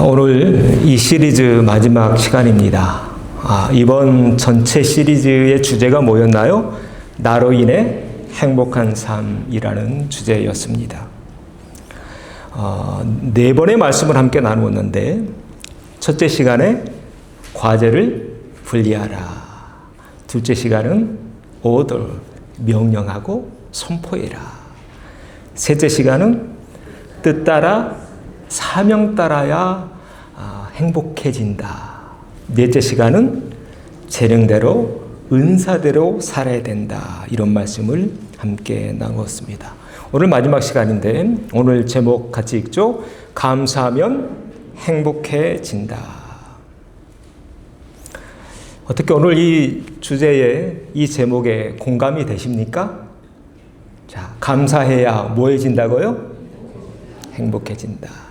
오늘 이 시리즈 마지막 시간입니다. 이번 전체 시리즈의 주제가 뭐였나요? 나로 인해 행복한 삶이라는 주제였습니다. 네 번의 말씀을 함께 나누었는데, 첫째 시간에 과제를 분리하라. 둘째 시간은 order, 명령하고 선포해라. 셋째 시간은 뜻 따라 사명 따라야 행복해진다. 넷째 시간은 재능대로 은사대로 살아야 된다. 이런 말씀을 함께 나누었습니다. 오늘 마지막 시간인데 오늘 제목 같이 읽죠. 감사하면 행복해진다. 어떻게 오늘 이 주제에 이 제목에 공감이 되십니까? 자, 감사해야 뭐해진다고요? 행복해진다.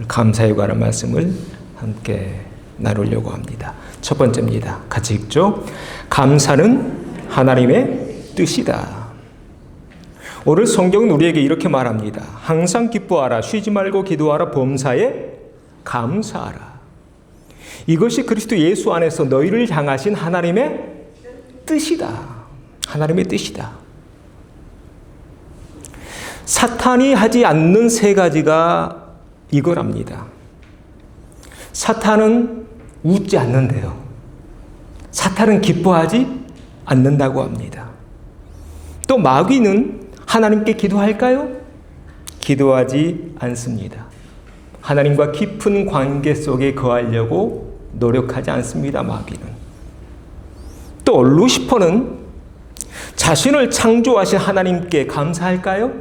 감사에 관한 말씀을 함께 나누려고 합니다. 첫 번째입니다. 같이 읽죠. 감사는 하나님의 뜻이다. 오늘 성경은 우리에게 이렇게 말합니다. 항상 기뻐하라, 쉬지 말고 기도하라, 범사에 감사하라. 이것이 그리스도 예수 안에서 너희를 향하신 하나님의 뜻이다. 하나님의 뜻이다. 사탄이 하지 않는 세 가지가 이거랍니다. 사탄은 웃지 않는데요. 사탄은 기뻐하지 않는다고 합니다. 또 마귀는 하나님께 기도할까요? 기도하지 않습니다. 하나님과 깊은 관계 속에 거하려고 노력하지 않습니다. 마귀는. 또 루시퍼는 자신을 창조하신 하나님께 감사할까요?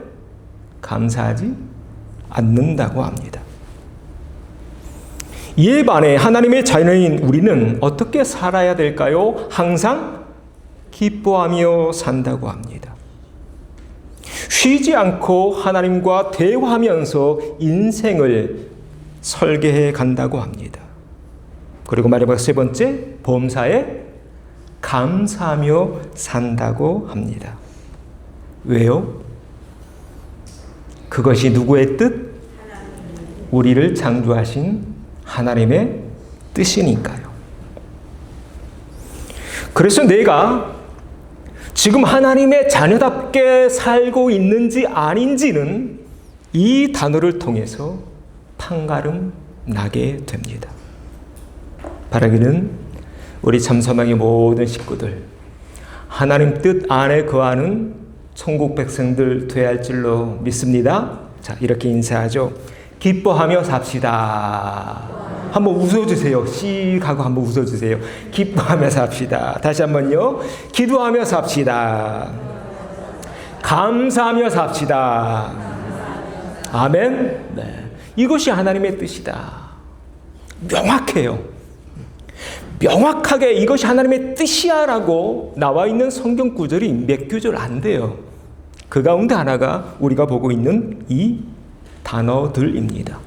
감사하지 않는다고 합니다. 이에 반해 하나님의 자녀인 우리는 어떻게 살아야 될까요? 항상 기뻐하며 산다고 합니다. 쉬지 않고 하나님과 대화하면서 인생을 설계해 간다고 합니다. 그리고 마지막 세 번째, 범사에 감사하며 산다고 합니다. 왜요? 그것이 누구의 뜻? 우리를 창조하신 하나님의 뜻이니까요. 그래서 내가 지금 하나님의 자녀답게 살고 있는지 아닌지는 이 단어를 통해서 판가름 나게 됩니다. 바라기는 우리 참사망의 모든 식구들, 하나님 뜻 안에 거하는 천국 백성들 되어야 할 줄로 믿습니다. 자, 이렇게 인사하죠. 기뻐하며 삽시다. 한번 웃어주세요. 씩 하고 한번 웃어주세요. 기뻐하며 삽시다. 다시 한번요. 기도하며 삽시다. 감사하며 삽시다. 아멘. 네. 이것이 하나님의 뜻이다. 명확해요. 명확하게 이것이 하나님의 뜻이야라고 나와 있는 성경 구절이 몇 구절 안 돼요. 그 가운데 하나가 우리가 보고 있는 이 단어들입니다.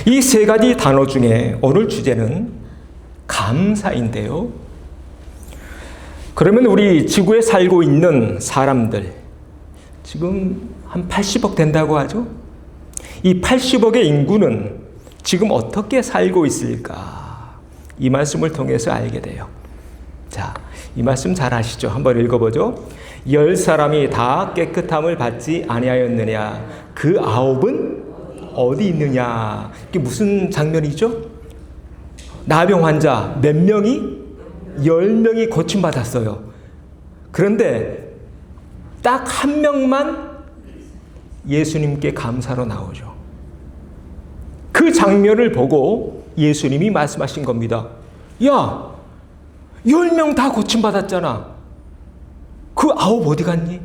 이 세 가지 단어 중에 오늘 주제는 감사인데요. 그러면 우리 지구에 살고 있는 사람들, 지금 한 80억 된다고 하죠? 이 80억의 인구는 지금 어떻게 살고 있을까? 이 말씀을 통해서 알게 돼요. 자, 이 말씀 잘 아시죠? 한번 읽어보죠. 10사람이 다 깨끗함을 받지 아니하였느냐? 그 9은 어디 있느냐? 이게 무슨 장면이죠? 나병 환자 몇 명이? 10명이 고침받았어요. 그런데 딱 한 명만 예수님께 감사로 나오죠. 그 장면을 보고 예수님이 말씀하신 겁니다. 야, 10명 다 고침받았잖아. 그 9 어디 갔니?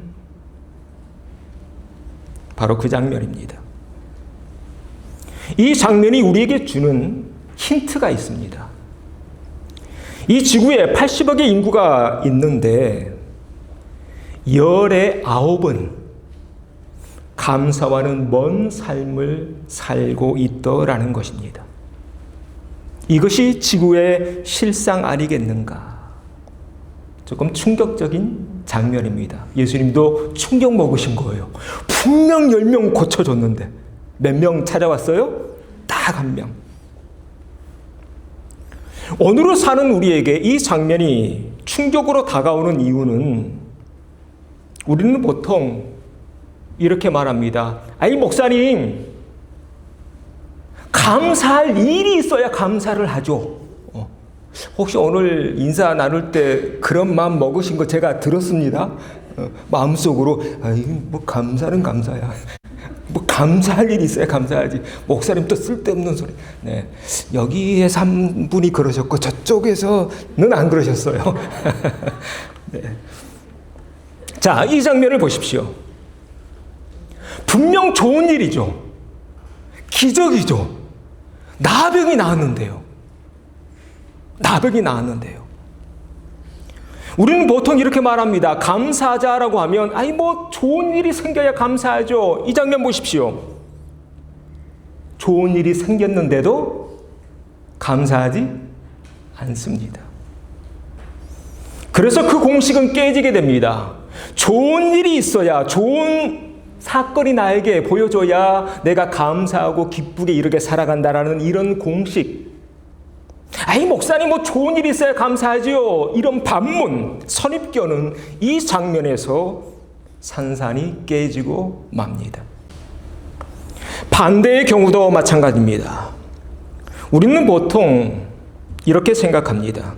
바로 그 장면입니다. 이 장면이 우리에게 주는 힌트가 있습니다. 이 지구에 80억의 인구가 있는데 열의 9은 감사와는 먼 삶을 살고 있더라는 것입니다. 이것이 지구의 실상 아니겠는가? 조금 충격적인 장면입니다. 예수님도 충격 먹으신 거예요. 분명 10명 고쳐줬는데 몇 명 찾아왔어요? 딱 한 명. 오늘을 사는 우리에게 이 장면이 충격으로 다가오는 이유는 우리는 보통 이렇게 말합니다. 아이, 목사님, 감사할 일이 있어야 감사를 하죠. 혹시 오늘 인사 나눌 때 그런 마음 먹으신 거 제가 들었습니다. 마음속으로, 아이, 뭐 감사는 감사야. 뭐 감사할 일이 있어야 감사하지. 목사님 또 쓸데없는 소리. 네. 여기에서 한 분이 그러셨고 저쪽에서는 안 그러셨어요. 네. 자, 이 장면을 보십시오. 분명 좋은 일이죠. 기적이죠. 나병이 나았는데요. 나병이 나았는데요. 우리는 보통 이렇게 말합니다. 감사하자라고 하면, 아니, 뭐, 좋은 일이 생겨야 감사하죠. 이 장면 보십시오. 좋은 일이 생겼는데도 감사하지 않습니다. 그래서 그 공식은 깨지게 됩니다. 좋은 일이 있어야, 좋은 사건이 나에게 보여줘야 내가 감사하고 기쁘게 이렇게 살아간다라는 이런 공식. 아이, 목사님, 뭐 좋은 일이 있어야 감사하지요. 이런 반문, 선입견은 이 장면에서 산산이 깨지고 맙니다. 반대의 경우도 마찬가지입니다. 우리는 보통 이렇게 생각합니다.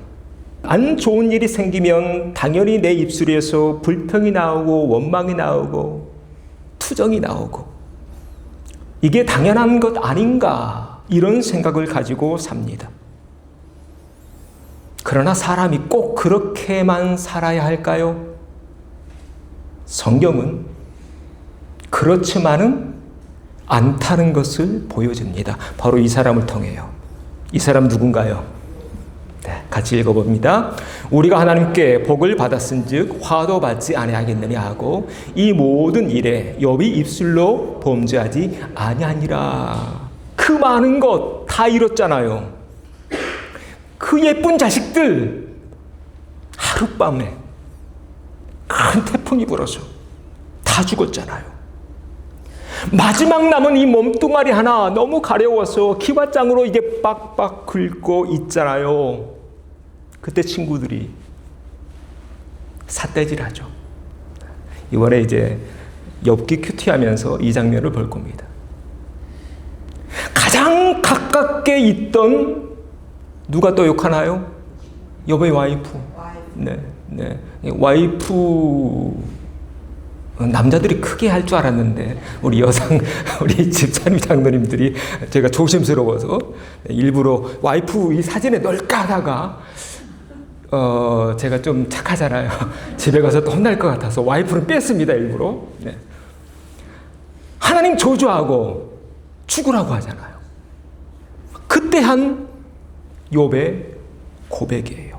안 좋은 일이 생기면 당연히 내 입술에서 불평이 나오고 원망이 나오고 투정이 나오고 이게 당연한 것 아닌가, 이런 생각을 가지고 삽니다. 그러나 사람이 꼭 그렇게만 살아야 할까요? 성경은 그렇지만은 않다는 것을 보여줍니다. 바로 이 사람을 통해요. 이 사람 누군가요? 네, 같이 읽어봅니다. 우리가 하나님께 복을 받았은즉 화도 받지 아니하겠느냐 하고 이 모든 일에 욥이 입술로 범죄하지 아니하니라. 그 많은 것 다 잃었잖아요. 그 예쁜 자식들 하룻밤에 큰 태풍이 불어서 다 죽었잖아요. 마지막 남은 이 몸뚱아리 하나 너무 가려워서 기와장으로 이게 빡빡 긁고 있잖아요. 그때 친구들이 삿대질하죠. 이번에 이제 엽기 큐티하면서 이 장면을 볼 겁니다. 가장 가깝게 있던 누가 또 욕하나요? 욥의 와이프. 네, 네. 와이프, 남자들이 크게 할 줄 알았는데, 우리 우리 집사님 장로님들이 제가 조심스러워서 일부러 와이프 이 사진에 넣을까 하다가, 제가 좀 착하잖아요. 집에 가서 또 혼날 것 같아서 와이프는 뺐습니다, 일부러. 네. 하나님 저주하고 죽으라고 하잖아요. 그때 한 욥의 고백이에요.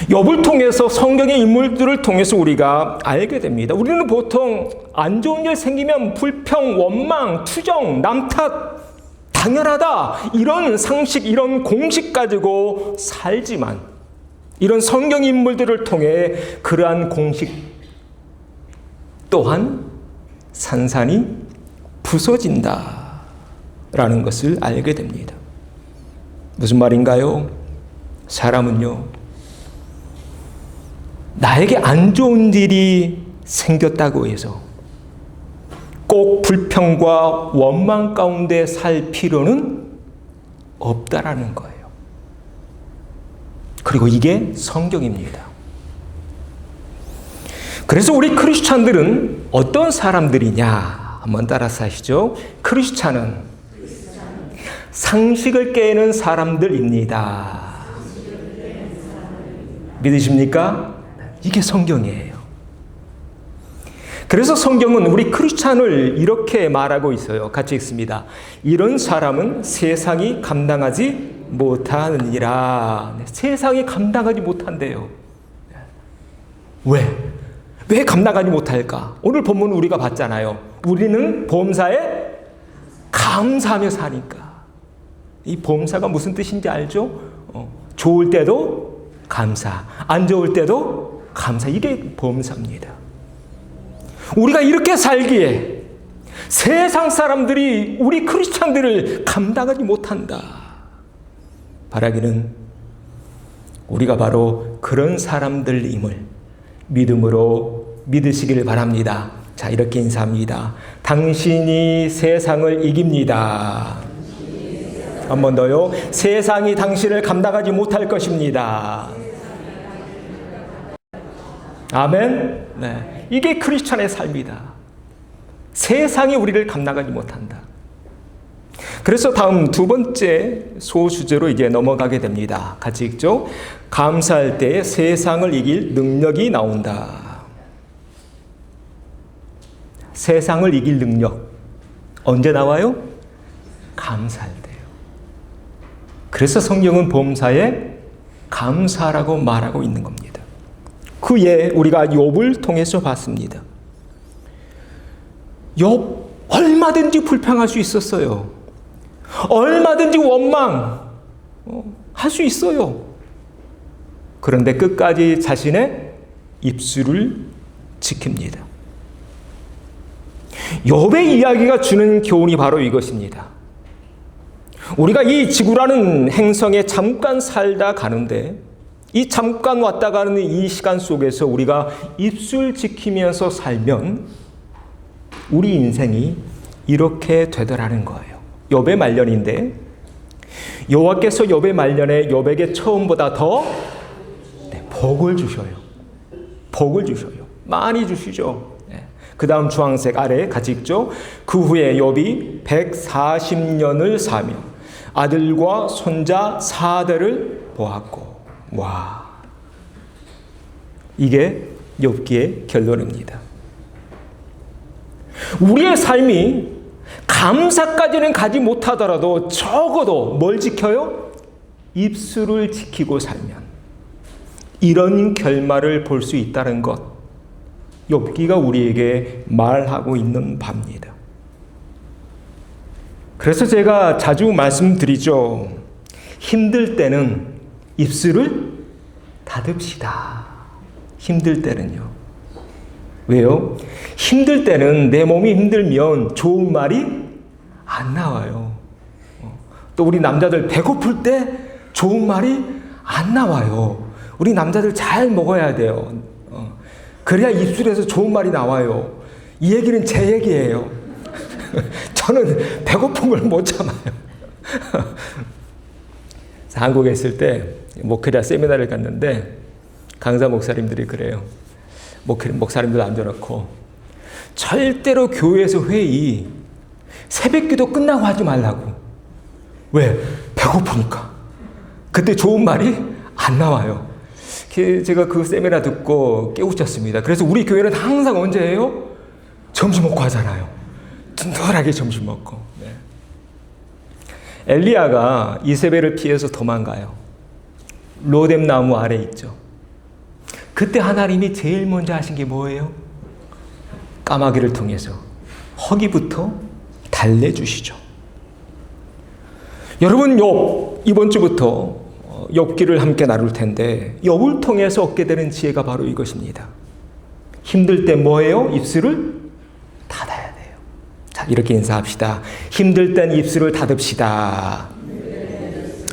욥을 통해서, 성경의 인물들을 통해서 우리가 알게 됩니다. 우리는 보통 안 좋은 일 생기면 불평, 원망, 투정, 남 탓, 당연하다, 이런 상식, 이런 공식 가지고 살지만 이런 성경 인물들을 통해 그러한 공식 또한 산산이 부서진다라는 것을 알게 됩니다. 무슨 말인가요? 사람은요, 나에게 안 좋은 일이 생겼다고 해서 꼭 불평과 원망 가운데 살 필요는 없다라는 거예요. 그리고 이게 성경입니다. 그래서 우리 크리스찬들은 어떤 사람들이냐? 한번 따라서 하시죠. 크리스찬은 상식을 깨는 사람들입니다. 믿으십니까? 이게 성경이에요. 그래서 성경은 우리 크리스찬을 이렇게 말하고 있어요. 같이 읽습니다. 이런 사람은 세상이 감당하지 못하느니라. 세상이 감당하지 못한대요. 왜? 왜 감당하지 못할까? 오늘 본문 우리가 봤잖아요. 우리는 범사에 감사하며 사니까. 이 범사가 무슨 뜻인지 알죠? 좋을 때도 감사, 안 좋을 때도 감사. 이게 범사입니다. 우리가 이렇게 살기에 세상 사람들이 우리 크리스찬들을 감당하지 못한다. 바라기는 우리가 바로 그런 사람들임을 믿음으로 믿으시기를 바랍니다. 자, 이렇게 인사합니다. 당신이 세상을 이깁니다. 한 번 더요. 세상이 당신을 감당하지 못할 것입니다. 아멘. 네, 이게 크리스찬의 삶이다. 세상이 우리를 감당하지 못한다. 그래서 다음 두 번째 소수제로 이제 넘어가게 됩니다. 같이 읽죠. 감사할 때 세상을 이길 능력이 나온다. 세상을 이길 능력 언제 나와요? 감사할 때요. 그래서 성경은 범사에 감사라고 말하고 있는 겁니다. 그 예 우리가 욥을 통해서 봤습니다. 욥 얼마든지 불평할 수 있었어요. 얼마든지 원망 할 수 있어요. 그런데 끝까지 자신의 입술을 지킵니다. 욥의 이야기가 주는 교훈이 바로 이것입니다. 우리가 이 지구라는 행성에 잠깐 살다 가는데 이 잠깐 왔다 가는 이 시간 속에서 우리가 입술 지키면서 살면 우리 인생이 이렇게 되더라는 거예요. 욥의 말년인데 여호와께서 욥의 말년에 욥에게 처음보다 더 복을 주셔요. 복을 주셔요. 많이 주시죠. 그 다음 주황색 아래 같이 읽죠. 그 후에 욥이 140년을 사며 아들과 손자 4대를 보았고. 와, 이게 욥기의 결론입니다. 우리의 삶이 감사까지는 가지 못하더라도 적어도 뭘 지켜요? 입술을 지키고 살면 이런 결말을 볼 수 있다는 것, 욥기가 우리에게 말하고 있는 바입니다. 그래서 제가 자주 말씀드리죠. 힘들 때는 입술을 닫읍시다. 힘들 때는요. 왜요? 힘들 때는 내 몸이 힘들면 좋은 말이 안 나와요. 또 우리 남자들 배고플 때 좋은 말이 안 나와요. 우리 남자들 잘 먹어야 돼요. 그래야 입술에서 좋은 말이 나와요. 이 얘기는 제 얘기예요. 저는 배고픈 걸 못 참아요. 한국에 있을 때 목회자 세미나를 갔는데 강사 목사님들이 그래요. 목사님들 앉아놓고 절대로 교회에서 회의 새벽기도 끝나고 하지 말라고. 왜? 배고프니까. 그때 좋은 말이 안 나와요. 제가 그 세미나 듣고 깨우쳤습니다. 그래서 우리 교회는 항상 언제 해요? 점심 먹고 하잖아요. 든든하게 점심 먹고. 네. 엘리야가 이세벨을 피해서 도망가요. 로뎀 나무 아래 있죠. 그때 하나님이 제일 먼저 하신 게 뭐예요? 까마귀를 통해서 허기부터 달래주시죠. 여러분, 욥 이번 주부터 욥기를 함께 나눌 텐데 욥을 통해서 얻게 되는 지혜가 바로 이것입니다. 힘들 때 뭐예요? 입술을 닫아야 돼요. 자, 이렇게 인사합시다. 힘들 땐 입술을 닫읍시다.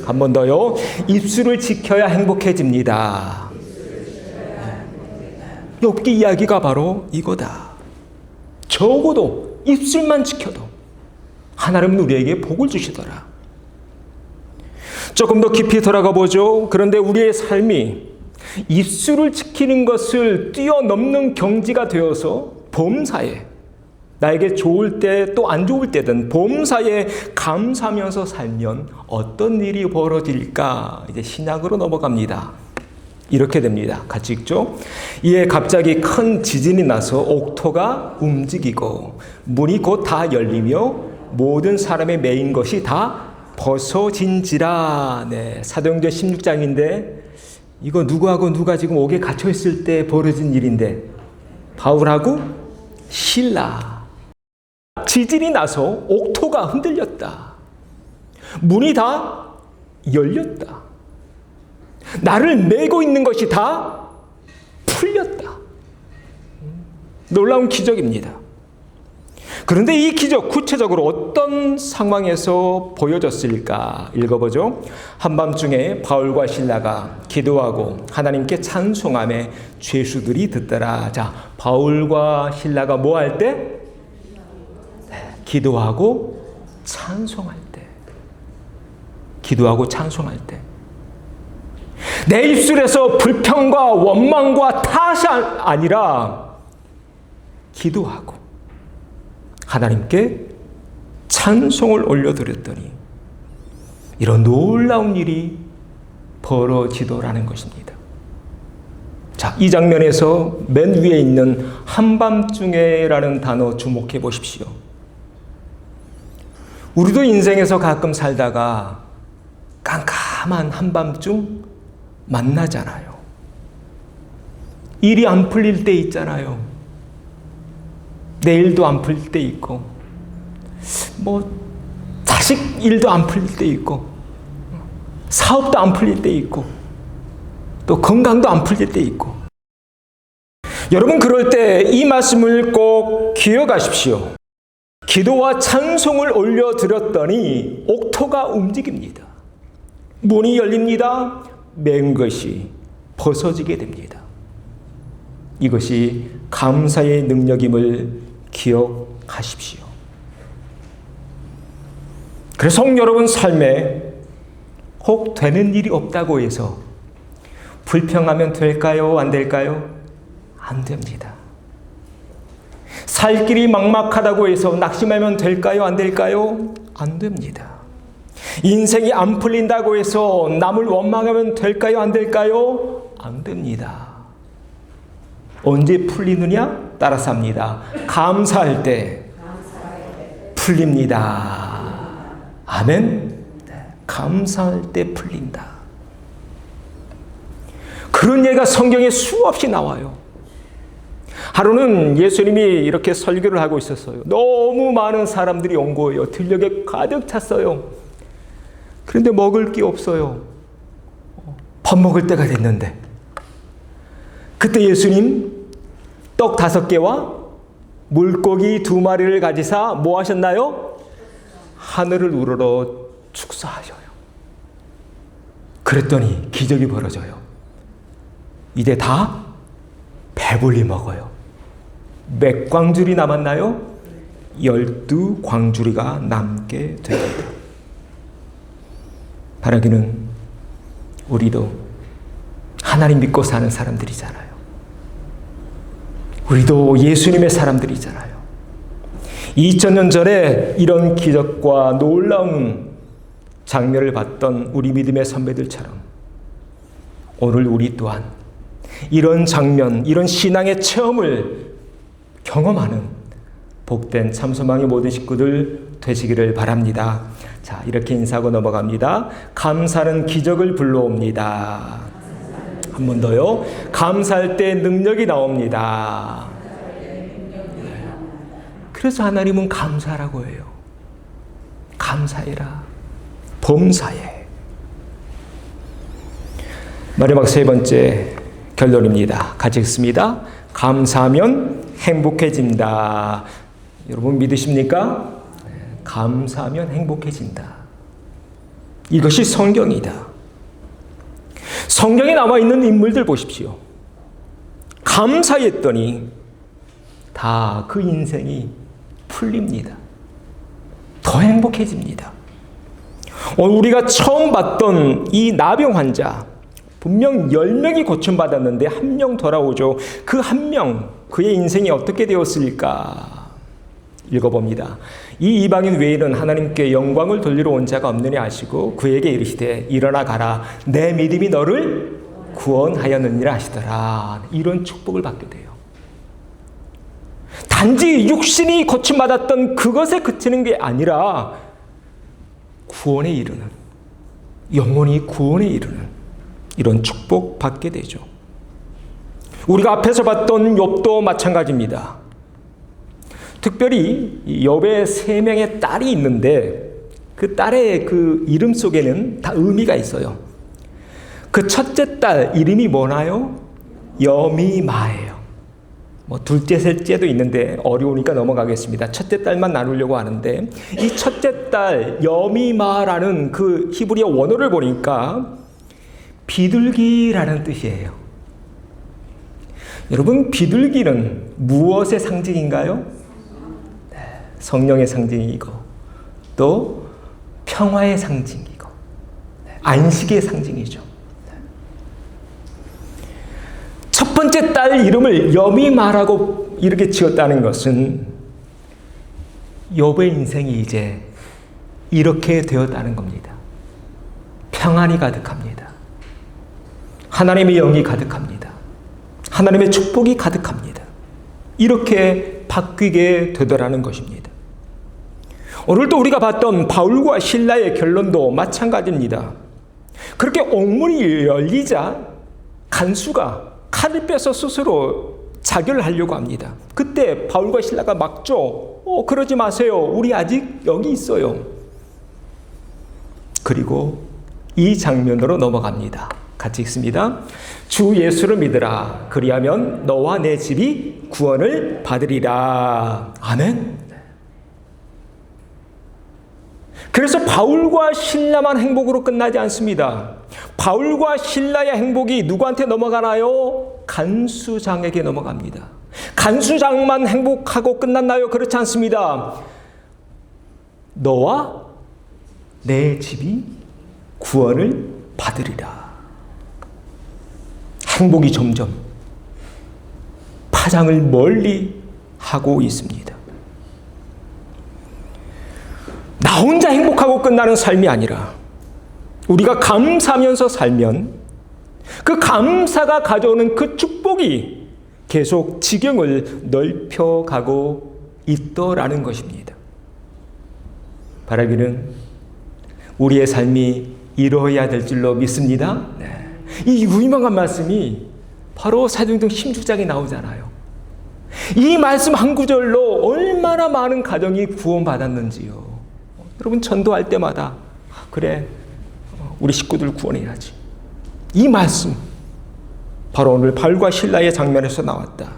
한 번 더요. 입술을 지켜야 행복해집니다. 욥기 이야기가 바로 이거다. 적어도 입술만 지켜도 하나님은 우리에게 복을 주시더라. 조금 더 깊이 들어가 보죠. 그런데 우리의 삶이 입술을 지키는 것을 뛰어넘는 경지가 되어서 범사에, 나에게 좋을 때 또 안 좋을 때든 범사에 감사하면서 살면 어떤 일이 벌어질까? 이제 신약으로 넘어갑니다. 이렇게 됩니다. 같이 읽죠. 이에 갑자기 큰 지진이 나서 옥토가 움직이고 문이 곧 다 열리며 모든 사람의 매인 것이 다 벗어진지라. 네, 사도행전 16장인데 이거 누구하고 누가 지금 옥에 갇혀 있을 때 벌어진 일인데 바울하고 실라. 지진이 나서 옥토가 흔들렸다. 문이 다 열렸다. 나를 메고 있는 것이 다 풀렸다. 놀라운 기적입니다. 그런데 이 기적 구체적으로 어떤 상황에서 보여졌을까 읽어보죠. 한밤중에 바울과 실라가 기도하고 하나님께 찬송하며 죄수들이 듣더라. 자, 바울과 실라가 뭐 할 때? 기도하고 찬송할 때. 기도하고 찬송할 때. 내 입술에서 불평과 원망과 탓이 아니라 기도하고 하나님께 찬송을 올려드렸더니 이런 놀라운 일이 벌어지더라는 것입니다. 자, 이 장면에서 맨 위에 있는 한밤중에라는 단어 주목해 보십시오. 우리도 인생에서 가끔 살다가 깜깜한 한밤중 만나잖아요. 일이 안 풀릴 때 있잖아요. 내일도 안 풀릴 때 있고, 자식 일도 안 풀릴 때 있고, 사업도 안 풀릴 때 있고, 또 건강도 안 풀릴 때 있고. 여러분, 그럴 때 이 말씀을 꼭 기억하십시오. 기도와 찬송을 올려드렸더니 옥토가 움직입니다. 문이 열립니다. 맨 것이 벗어지게 됩니다. 이것이 감사의 능력임을 기억하십시오. 그래서 여러분 삶에 혹 되는 일이 없다고 해서 불평하면 될까요? 안 될까요? 안 됩니다. 살 길이 막막하다고 해서 낙심하면 될까요? 안 될까요? 안 됩니다. 인생이 안 풀린다고 해서 남을 원망하면 될까요? 안 될까요? 안 됩니다. 언제 풀리느냐? 따라서 합니다. 감사할 때 풀립니다. 아멘. 감사할 때 풀린다. 그런 예가 성경에 수없이 나와요. 하루는 예수님이 이렇게 설교를 하고 있었어요. 너무 많은 사람들이 온 거예요. 들녘에 가득 찼어요. 그런데 먹을 게 없어요. 밥 먹을 때가 됐는데 그때 예수님 떡 5개와 물고기 2마리를 가지사 뭐 하셨나요? 하늘을 우러러 축사하셔요. 그랬더니 기적이 벌어져요. 이제 다 배불리 먹어요. 몇 광주리 남았나요? 12광주리가 남게 됩니다. 바라기는 우리도 하나님 믿고 사는 사람들이잖아요. 우리도 예수님의 사람들이잖아요. 2000년 전에 이런 기적과 놀라운 장면을 봤던 우리 믿음의 선배들처럼 오늘 우리 또한 이런 장면, 이런 신앙의 체험을 경험하는 복된 참소망의 모든 식구들 되시기를 바랍니다. 자, 이렇게 인사하고 넘어갑니다. 감사는 기적을 불러옵니다. 한 번 더요. 감사할 때 능력이 나옵니다. 그래서 하나님은 감사라고 해요. 감사해라. 범사에. 마지막 3번째 결론입니다. 같이 읽습니다. 감사하면 행복해진다. 여러분 믿으십니까? 감사하면 행복해진다. 이것이 성경이다. 성경에 나와 있는 인물들 보십시오. 감사했더니 다 그 인생이 풀립니다. 더 행복해집니다. 오늘 우리가 처음 봤던 이 나병 환자, 분명 10명이 고침받았는데 1명 돌아오죠. 그 1명, 그의 인생이 어떻게 되었을까? 읽어봅니다. 이 이방인 외에는 하나님께 영광을 돌리러 온 자가 없느냐 하시고 그에게 이르시되 일어나 가라. 내 믿음이 너를 구원하였느니라 하시더라. 이런 축복을 받게 돼요. 단지 육신이 고침받았던 그것에 그치는 게 아니라 구원에 이르는, 영혼이 구원에 이르는 이런 축복 받게 되죠. 우리가 앞에서 봤던 욥도 마찬가지입니다. 특별히 욥의 3명의 딸이 있는데 그 딸의 그 이름 속에는 다 의미가 있어요. 그 첫째 딸 이름이 뭐나요? 여미마예요. 둘째, 셋째도 있는데 어려우니까 넘어가겠습니다. 첫째 딸만 나누려고 하는데 이 첫째 딸 여미마라는 그 히브리어 원어를 보니까 비둘기라는 뜻이에요. 여러분, 비둘기는 무엇의 상징인가요? 성령의 상징이고 또 평화의 상징이고 안식의 상징이죠. 첫 번째 딸 이름을 여미마라고 이렇게 지었다는 것은 욥의 인생이 이제 이렇게 되었다는 겁니다. 평안이 가득합니다. 하나님의 영이 가득합니다. 하나님의 축복이 가득합니다. 이렇게 바뀌게 되더라는 것입니다. 오늘도 우리가 봤던 바울과 실라의 결론도 마찬가지입니다. 그렇게 옥문이 열리자 간수가 칼을 빼서 스스로 자결을 하려고 합니다. 그때 바울과 실라가 막죠. 그러지 마세요. 우리 아직 여기 있어요. 그리고 이 장면으로 넘어갑니다. 같이 읽습니다. 주 예수를 믿으라. 그리하면 너와 내 집이 구원을 받으리라. 아멘. 그래서 바울과 실라만 행복으로 끝나지 않습니다. 바울과 실라의 행복이 누구한테 넘어가나요? 간수장에게 넘어갑니다. 간수장만 행복하고 끝났나요? 그렇지 않습니다. 너와 내 집이 구원을 받으리라. 행복이 점점 파장을 멀리 하고 있습니다. 나 혼자 행복하고 끝나는 삶이 아니라 우리가 감사하면서 살면 그 감사가 가져오는 그 축복이 계속 지경을 넓혀가고 있더라는 것입니다. 바라기는 우리의 삶이 이루어야 될 줄로 믿습니다. 이 유명한 말씀이 바로 사도행전 16장에 나오잖아요. 이 말씀 한 구절로 얼마나 많은 가정이 구원받았는지요. 여러분, 전도할 때마다 그래, 우리 식구들 구원해야지. 이 말씀 바로 오늘 바울과 실라의 장면에서 나왔다.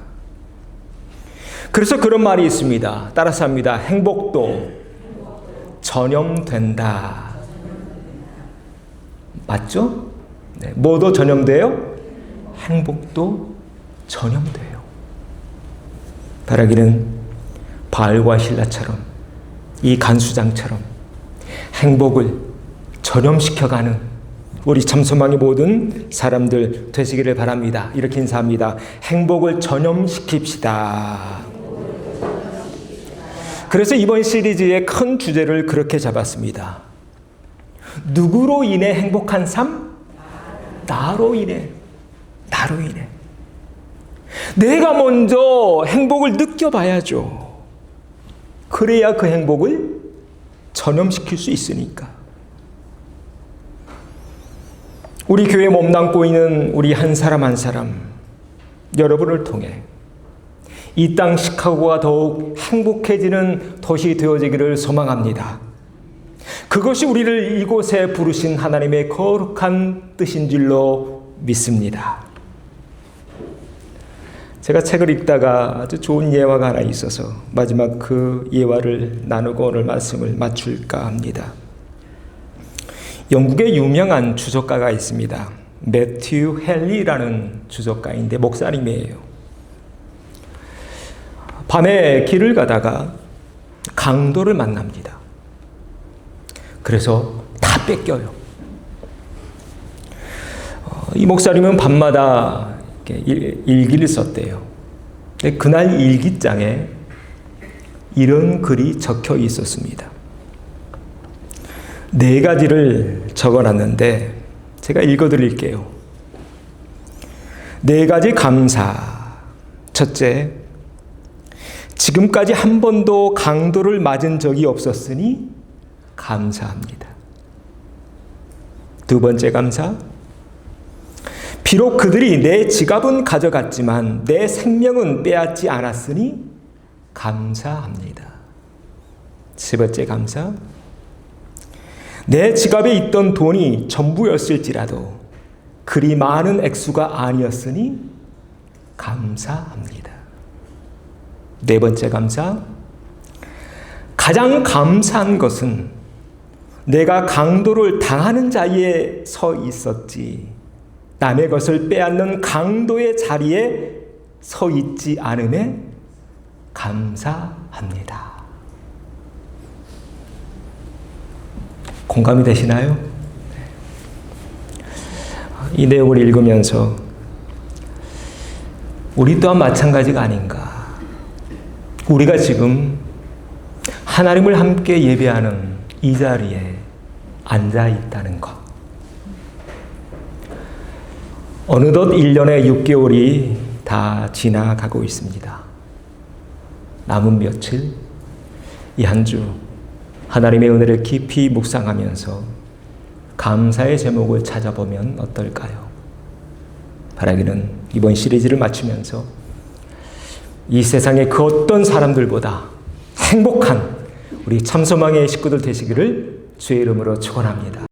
그래서 그런 말이 있습니다. 따라서 합니다. 행복도 전염된다. 맞죠? 네. 뭐도 전염돼요? 행복도 전염돼요. 바라기는 바울과 실라처럼, 이 간수장처럼 행복을 전염시켜가는 우리 참소망의 모든 사람들 되시기를 바랍니다. 이렇게 인사합니다. 행복을 전염시킵시다. 그래서 이번 시리즈의 큰 주제를 그렇게 잡았습니다. 누구로 인해 행복한 삶? 나로 인해. 나로 인해. 내가 먼저 행복을 느껴봐야죠. 그래야 그 행복을 전염시킬 수 있으니까. 우리 교회에 몸담고 있는 우리 한 사람 한 사람, 여러분을 통해 이 땅 시카고가 더욱 행복해지는 도시 되어지기를 소망합니다. 그것이 우리를 이곳에 부르신 하나님의 거룩한 뜻인 줄로 믿습니다. 제가 책을 읽다가 아주 좋은 예화가 하나 있어서 마지막 그 예화를 나누고 오늘 말씀을 마칠까 합니다. 영국의 유명한 주석가가 있습니다. 매튜 헨리라는 주석가인데 목사님이에요. 밤에 길을 가다가 강도를 만납니다. 그래서 다 뺏겨요. 이 목사님은 밤마다 일기를 썼대요. 그날 일기장에 이런 글이 적혀 있었습니다. 4가지를 적어놨는데 제가 읽어드릴게요. 4가지 감사. 첫째, 지금까지 한 번도 강도를 맞은 적이 없었으니 감사합니다. 2번째 감사. 비록 그들이 내 지갑은 가져갔지만 내 생명은 빼앗지 않았으니 감사합니다. 3번째 감사. 내 지갑에 있던 돈이 전부였을지라도 그리 많은 액수가 아니었으니 감사합니다. 네 번째 감사. 가장 감사한 것은 내가 강도를 당하는 자리에 서 있었지 남의 것을 빼앗는 강도의 자리에 서 있지 않음에 감사합니다. 공감이 되시나요? 이 내용을 읽으면서 우리 또한 마찬가지가 아닌가. 우리가 지금 하나님을 함께 예배하는 이 자리에 앉아 있다는 것. 어느덧 1년의 6개월이 다 지나가고 있습니다. 남은 며칠, 이 한 주 하나님의 은혜를 깊이 묵상하면서 감사의 제목을 찾아보면 어떨까요? 바라기는 이번 시리즈를 마치면서 이 세상의 그 어떤 사람들보다 행복한 우리 참소망의 식구들 되시기를 주의 이름으로 축원합니다.